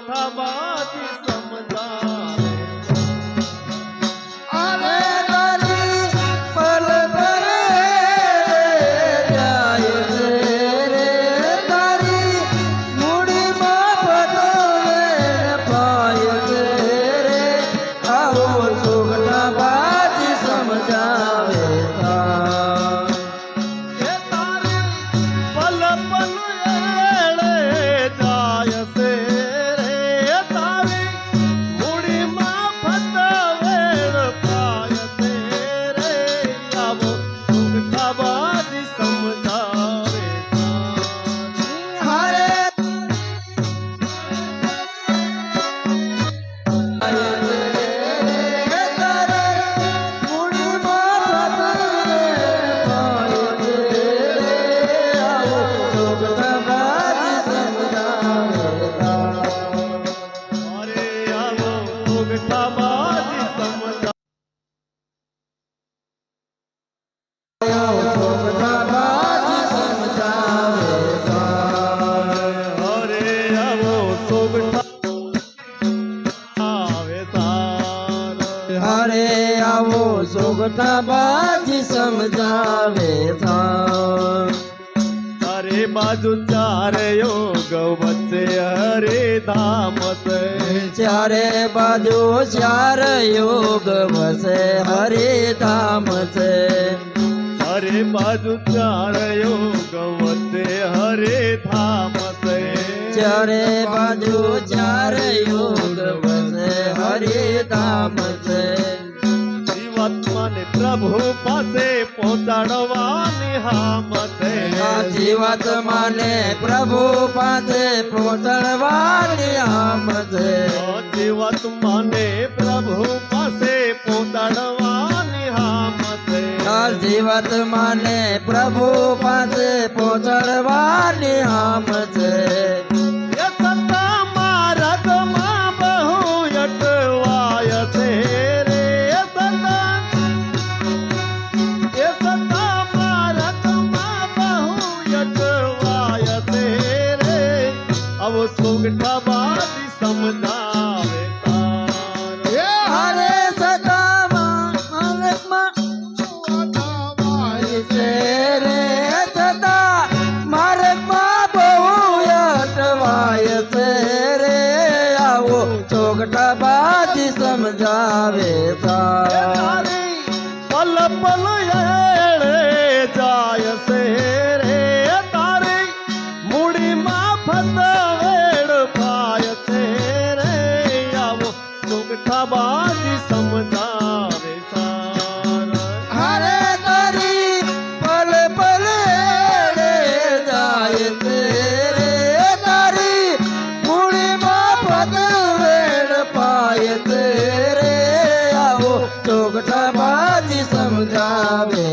સોગઠા બાજી સમજાવે અરે તારી પલ પરે જાય છે રે તારી મૂડીમાં પટોળે પાય છે રે આવો સોગઠા બાજી સમજાવે કે તારી પલ પલ એળે જાય છે રે તારી મૂડીમાં ફતવેડ પાય છે રે આવો સોગઠા બાજી સમજાવે હારે અરે આવો સોગઠા બાજી સમજાવે અરે આવો સોગઠા આવે સાર હરે આવો સોગઠા બાજી સમજાવે અરે બાજુ ચાર યોગ વચ્ચે હરે ધામ છે ચારે બાજુ ચાર યોગ વસે હરે ધામ છે અરે બાજુ ચાર યોગ વચ્ચે હરે ધામ છે ચારે બાજુ ચાર યોગ વસે હરે ધામ છે જીવાત્માને પ્રભુ પાસે પહોંચાડવાની હામ છે આ જીવાત્માને પ્રભુ પાસે પહોંચવાની આમ છે જીવાત્માને પ્રભુ પાસે પહોંચાડવાની હામ છે આ જીવાત્માને પ્રભુ પાસે પહોંચવાની આમ છે એ સત્તા માર્ગમાં બહુ અટવાય છે રે એ સત્તા માર્ગમાં બહુ અટવાય છે રે આવો સોગઠા બાજી સમજાવે સાર હરે સદામાં માર્ગમાં છે રે સદા માર્ગમાં બહુ અટવાય છે રે આવો ચોગઠા બાજી સમજાવે તારી પલ પલ એળે જાય છે રે તારી મૂડીમાં ફતવેડ પાય છે રે આવો સોગઠા બાજી સમજાવે સાર હરે તારી પલ પલ રે જાય છે રે તારી મૂડીમાં પગવેડ પાય છે રે આવો ચોગઠા બાજી સમજાવે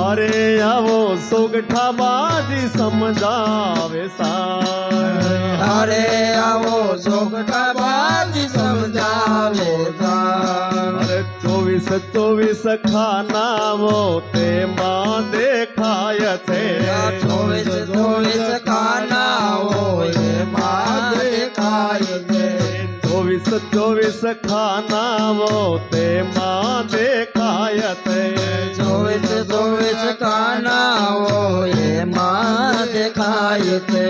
અરે આવો સોગઠા બાજી સમજાવે સાર હરે આવો ચોગઠા બાજી સમજાવે અરે 24 ખાનાઓ તેમાં દેખાય છે 24 ખાનાઓ એમાં દેખાય છે 24 ખાનાઓ તેમાં દેખાય છે 24 ખાનાઓ એમાં દેખાય છે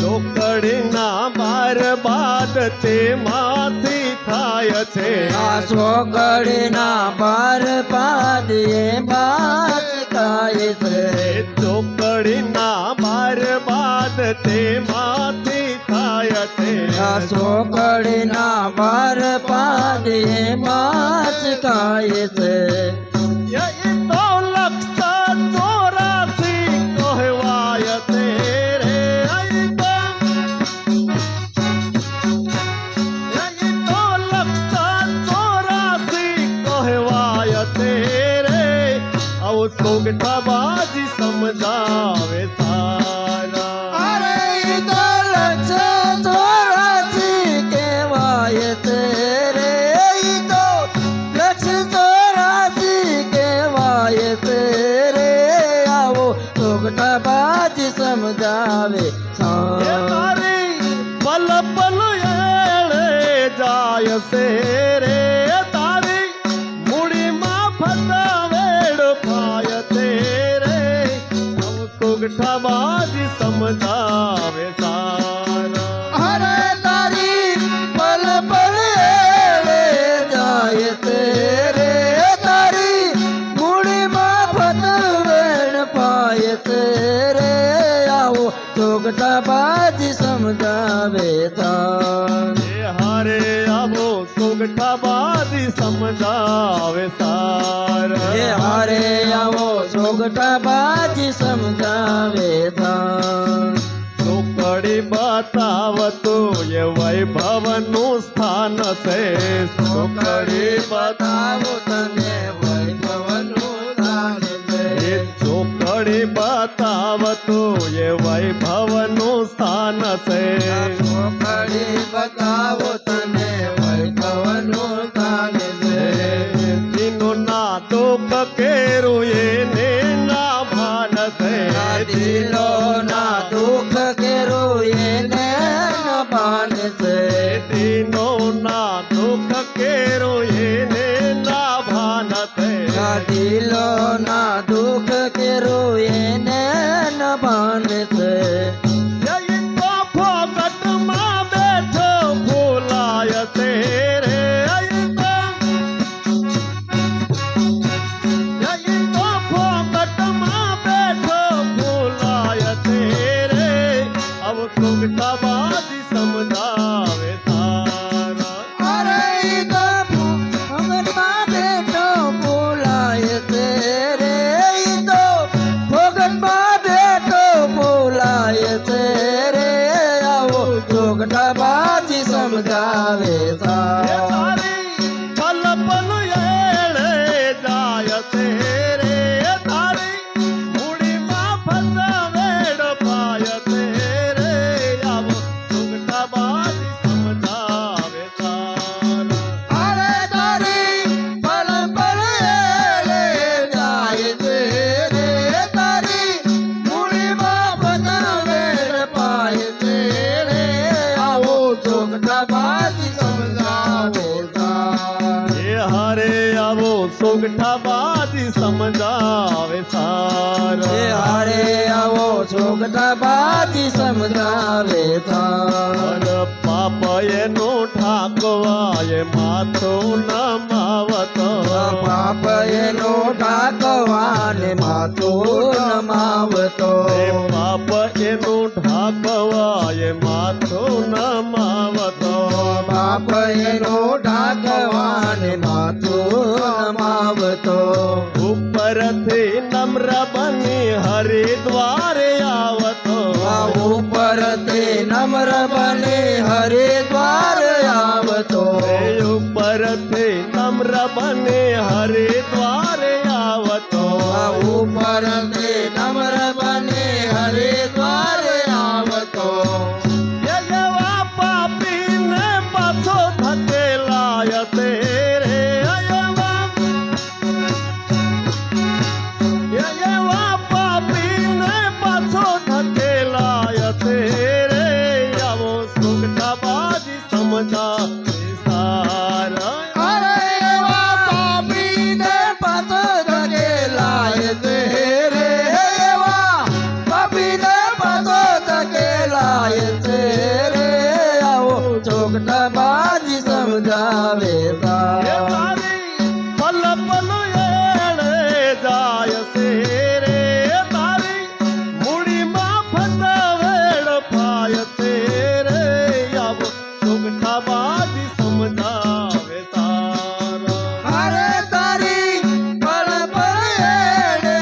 ચોકડીના બાર બાદ તેમાંથી થાય છે આ ચોકડીના બાર પાદ એમાં દેખાય છે ચોકડીના બાર બાદ તેમાંથી થાય છે આ ચોકડીના બાર પાદ એમાં દેખાય છે એ તો લખતા 84 કહેવાય છે રે એ તો લખતા 84 કહેવાય છે રે આવો સોગઠા બાજી સમજાવે સારા અરે ઈ તો લક્ષ 84 કહેવાય છે રે ઈ તો લક્ષ 84 કહેવાય છે રે આવો ચોગઠા બાજી સમજાવે એ તારી પલ સોગટા બાજી સમજાવે સાર એ હારે આવો સોગઠા બાજી સમજાવે સાર એ હારે આવો સોગટા બાજી સમજાવે સાર ચોકડી બતાવતો એ વૈભવનું સ્થાન છે ચોકડી બતાવો તને વૈભવનું દાન છે એ ચોકડી બતાવતો એ વૈભવનું સ્થાન છે ચોકડી બતાવો તને વૈભવનું દાન છે દીનું ના દુઃખ કેરું એને ના ભાન છે દિલો ના દુઃખ કેરો એને ન ભાન છે દીનો ના દુઃખ કેરું એને ના ભાન છે દિલો ના દુઃખ કેરો એને ન ભાન છે જય તો ફોગટમાં બેઠો ભૂલાય છે રે જય તો ફોગટમાં બેઠો ભૂલાય છે રે આવો સોગઠા બાજી સમજાવે સારા અરે ઈ તો ભગતમાં બેઠો બોલાય છે રે ઈ તો ભગતમાં બેઠો બોલાય છે રે આવો ચોગટા બાજી સમજાવે એ સા તારી પલ પલ એળે જાય છે રે તારી મૂડીમાં ફસાવેડ પાય છે રે આવો સુગઠા બાજી સમજાવે સારા અરે તારી પલ પલ એળે જાય છે રે તારી મૂડીમાં બનાવેલ પાય છે રે આવો ચોગટા બાજી સમજાવે સા એ હારે આવો સુગઠા બાજી સમજાવે સારા એ હારે આવો ચોગટા બાજી સમજાવે સા પાપ એનો ઠાકવાય માથું નમાવતો પાપ એનો ઢાકવાને માથું નમાવતો એ પાપ એનું ઢાકવાય માથું નમાવતો પાપ એનો ઢાકવાને માથું નમાવતો ઉપરથી નમ્ર બની હરિદ્વારે આવતો આ ઉપર તે નમ્ર બને હરિદ્વાર આવતો એ ઉપરથી નમ્ર બની હરિદ્વારે આવતો આ ઉપર તે નમ્ર બને હરિદ્વાર આવતો એ એવા પાપીને પાછો ધકેલાય તે રે એવા પાપીને પાછો ધકેલાય છે રે આવો સુગઠા બાજી સમજા સારા અરે એવા પાપીને પાછો ધકેલાય છે રે એવા પાપીને પાછો ધકેલાય છે રે આવો ચોગટા બાજી સમજાવે એ સા તારી પલ પલ એળે જાય છે રે તારી મૂડીમાં ફસાવેડ પાય છે રે આવો સુગઠા બાજી સમજાવે સારા અરે તારી પળ પળ એળે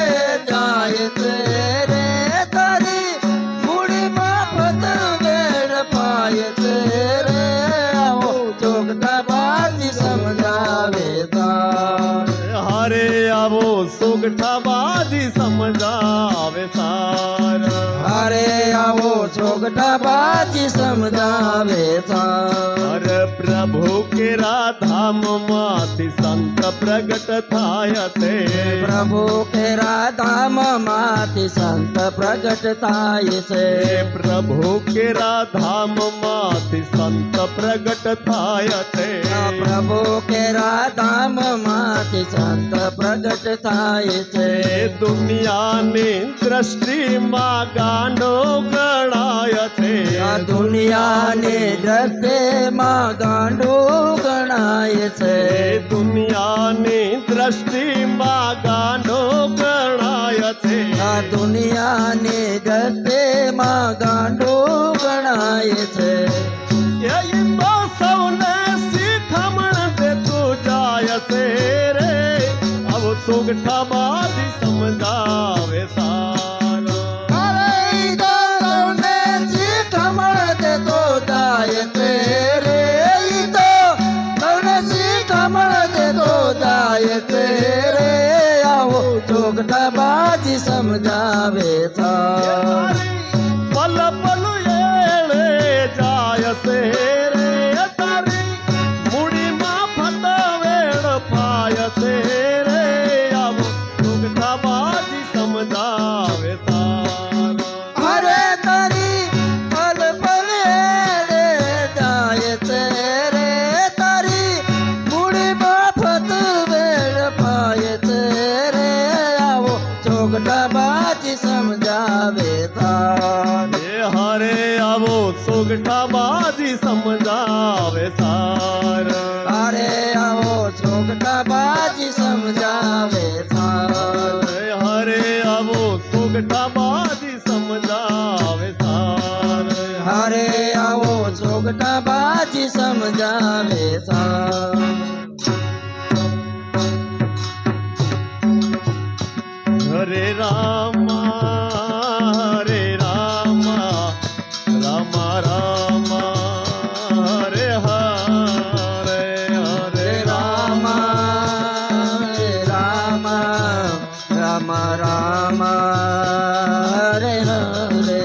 જાય છે રે તારી મૂડીમાં ફતવેડ પાય છે રે આવો ચોગટા બાજી સમજાવે સા હારે આવો સુગઠા બાજી સમજાવે સારા અરે આવો ચોગટા બાજી સમજાવે સા અરે પ્રભુ કેરા ધામમાંથી સંત પ્રગટ થાય છે પ્રભુ કેરા ધામમાંથી સંત પ્રગટ થાય છે પ્રભુ કેરા ધામમાંથી સંત પ્રગટ થાય છે પ્રભુ કેરા ધામમાંથી સંત પ્રગટ થાય છે દુનિયાની દ્રષ્ટિમાં ગાંડો ગણાય છે આ દુનિયાની દ્રષ્ટિમાં ગાંડો ગણાય છે દુનિયાની દ્રષ્ટિમાં ગાંડો ગણાય છે. આ દુનિયાની દ્રષ્ટિમાં ગાંડું ગણાય છે. એ તો સૌને શીખમણ દેતું જાય છે રે. આવો સુગઠા બાજી સમજાવે સારો. અરે ઈ તો સૌને શીખમણ દેતો જાય છે રે. ઈ તો સૌને શીખમણ દેતો જાય છે રે. આવો ચોકઠા બાજી સમજાવે છે. પલ પલ એળે જાય છે રે. તારી મૂડીમાં ફત વેળ પાય છે રે. આવો સુગઠા બાજી સમજાવે સારો. અરે તારી પલ પલ રે જાય છે રે. તારી મૂડીમાં ફત વેળ પાય છે રે. આવો ચોકઠા બાજી સમજાવે તાર. એ હરે આવો સુગઠા બાજી સમજાવે સાર. અરે આવો ચોકઠા બાજી સમજાવે તાર. એ હરે આવો સુગઠા બાજી સમજાવે સાર. અરે આવો ચોકઠા બાજી સમજાવે તાર. હરે રામા હરે રામા રામા રામા હરે હરે. હરે રામ રામ રામ રામ હરે હરે.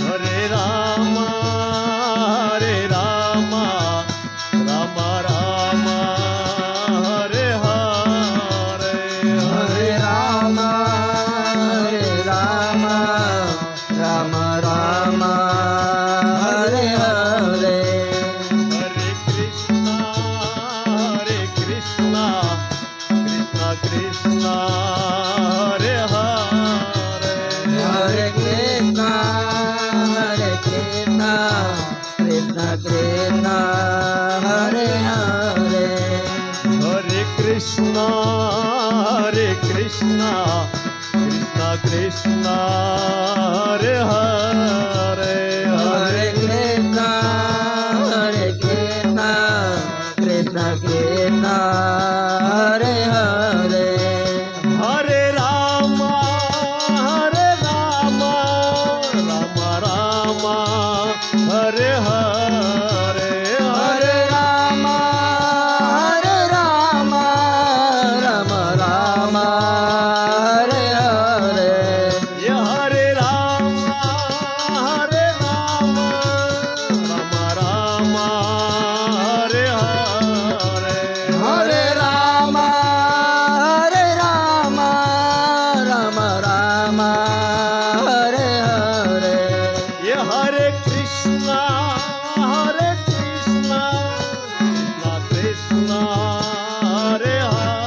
હરે રામા હરે રામા રામા રામા હરે હરે. હરે રામ રામ રામ રામ હરે હરે. હરે કૃષ્ણ કૃષ્ણ કૃષ્ણ હરે હરે. હરે કૃષ્ણ કૃષ્ણ કૃષ્ણ હરે હરે. હરે કૃષ્ણ કૃષ્ણ કૃષ્ણ હરે હરે. હરે કૃષ્ણ કૃષ્ણ કૃષ્ણ હરે હરે. હરે રામ રામ રામ હરે હરે. હરે રામ રામ રામ હરે હરે. હરે રામ રામ રામ હરે હરે. હરે રામ રામ રામ હરે હરે. હરે કૃષ્ણ કૃષ્ણ કૃષ્ણ હરે હરે.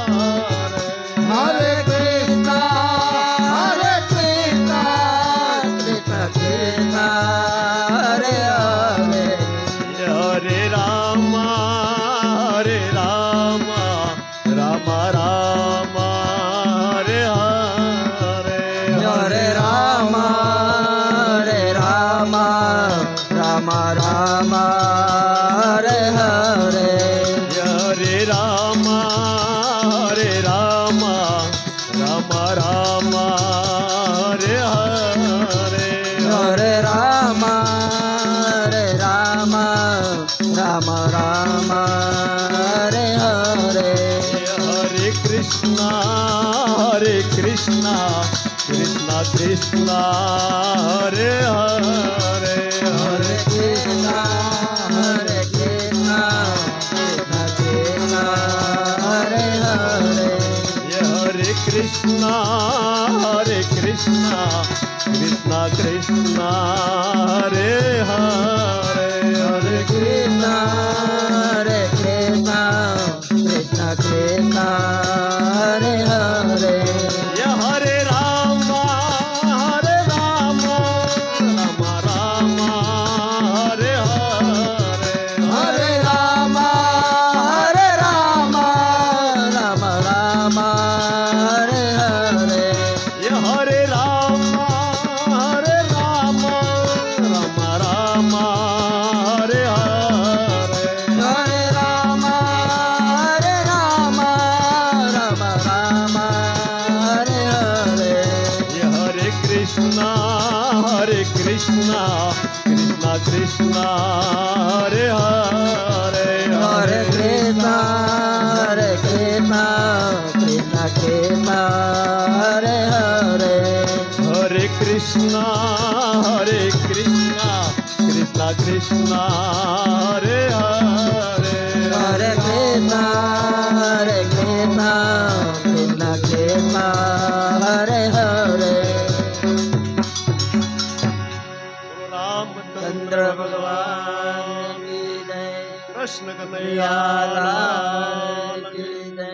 હરે કૃષ્ણ કૃષ્ણ કૃષ્ણ હરે હરે. હરે રામ રામ રામ હરે હરે. હરે રામ રામ રામ રામ હરે હરે. હરે રામ રામ રામ રામ હરે હરે. હરે રામ રામ રામ રામ હરે હરે. હરે કૃષ્ણ કૃષ્ણ કૃષ્ણ હરે હરે. હરે કૃષ્ણ કૃષ્ણ કૃષ્ણ હરે હરે. હરે કૃષ્ણ કૃષ્ણ કૃષ્ણ હરે હરે. હરે કૃષ્ણ કૃષ્ણ કૃષ્ણ કૃષ્ણ હરે હરે. હરે રામ રામ રામ હરે હરે. હરે રામ રામ રામ રામ હરે હરે. કૃષ્ણ હરે હરે હરે કૃષ્ણ કૃષ્ણ કૃષ્ણ હરે હરે હરે કૃષ્ણ કૃષ્ણ કૃષ્ણ હરે હરે હરે કૃષ્ણ કૃષ્ણ કૃષ્ણ હરે હરે રામચંદ્ર ચંદ્ર ભગવાન કી જય કૃષ્ણ કનૈયા લાલ કી જય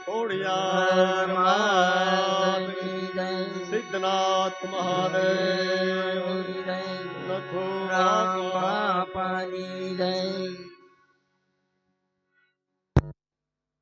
ખોડિયાર માત કી જય સિદ્ધનાથ મહાદેવ કી જય નથુરામ રામ બાપાની જય